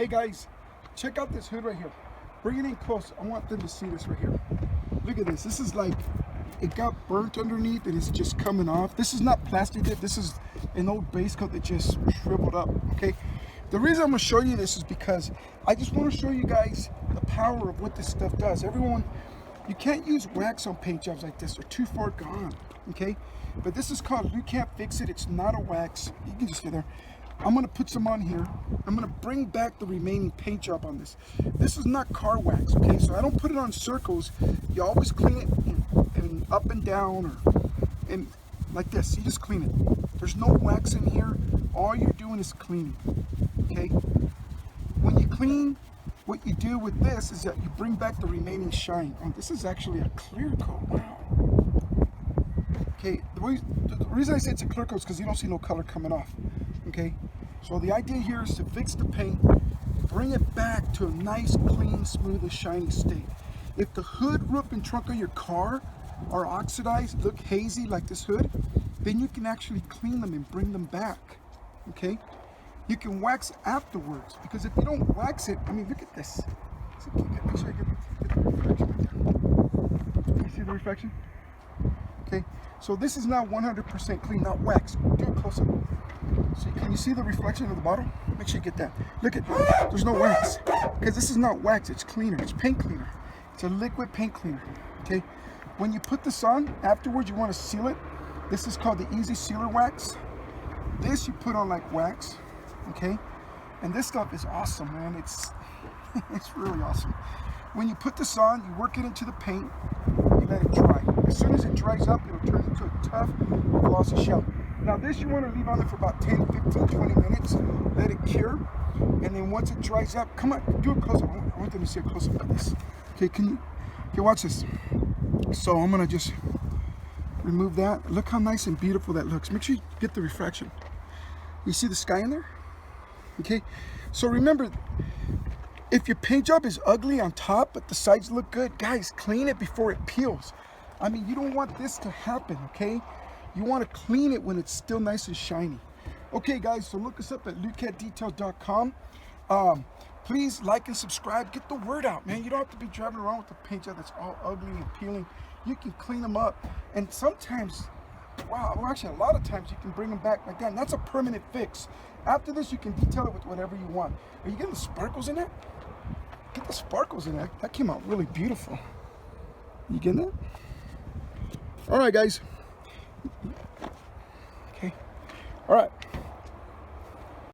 Hey guys, check out this hood right here. Bring it in close. I want them to see this right here. Look at this. This is like, it got burnt underneath and it's just coming off. This is not plastic dip. This is an old base coat that just shriveled up, okay? The reason I'm gonna show you this is because I just wanna show you guys the power of what this stuff does. Everyone, you can't use wax on paint jobs like this. They're too far gone, okay? But this is called Lukat Fix It. It's not a wax. You can just get there. I'm gonna put some on here. I'm gonna bring back the remaining paint job on this. This is not car wax, okay? So I don't put it on circles. You always clean it and up and down and like this. You just clean it. There's no wax in here. All you're doing is cleaning, okay? When you clean, what you do with this is that you bring back the remaining shine. Oh, this is actually a clear coat. Wow. Okay, the reason I say it's a clear coat is because you don't see no color coming off. Okay, so the idea here is to fix the paint, bring it back to a nice, clean, smooth, and shiny state. If the hood, roof, and trunk of your car are oxidized, look hazy like this hood, then you can actually clean them and bring them back. Okay, you can wax afterwards, because if you don't wax it, I mean, look at this. Make sure I get the reflection right there. You see the reflection? Okay, so this is now 100% clean, not wax. Do it close up. So can you see the reflection of the bottle? Make sure you get that. Look at, there's no wax, because this is not wax, it's cleaner, it's paint cleaner. It's a liquid paint cleaner, okay? When you put this on, afterwards you want to seal it. This is called the Ez Sealer Wax. This you put on like wax, okay? And this stuff is awesome, man. It's really awesome. When you put this on, you work it into the paint, you let it dry. As soon as it dries up, it'll turn into a tough, glossy shell. Now this you want to leave on it for about 10, 15, 20 minutes, let it cure, and then once it dries up, come on, do a close-up. I want them to see a close-up of this. Okay, can you watch this? So I'm gonna just remove that. Look how nice and beautiful that looks. Make sure you get the refraction. You see the sky in there? Okay, so remember, if your paint job is ugly on top, but the sides look good, guys, clean it before it peels. I mean, you don't want this to happen, okay? You want to clean it when it's still nice and shiny. Okay, guys, so look us up at lukatdetail.com. Please like and subscribe. Get the word out, man. You don't have to be driving around with a paint job that's all ugly and peeling. You can clean them up. And sometimes, wow, well, actually a lot of times you can bring them back like that. And that's a permanent fix. After this, you can detail it with whatever you want. Are you getting the sparkles in that? Get the sparkles in that. That came out really beautiful. You getting that? All right, guys. Okay. All right.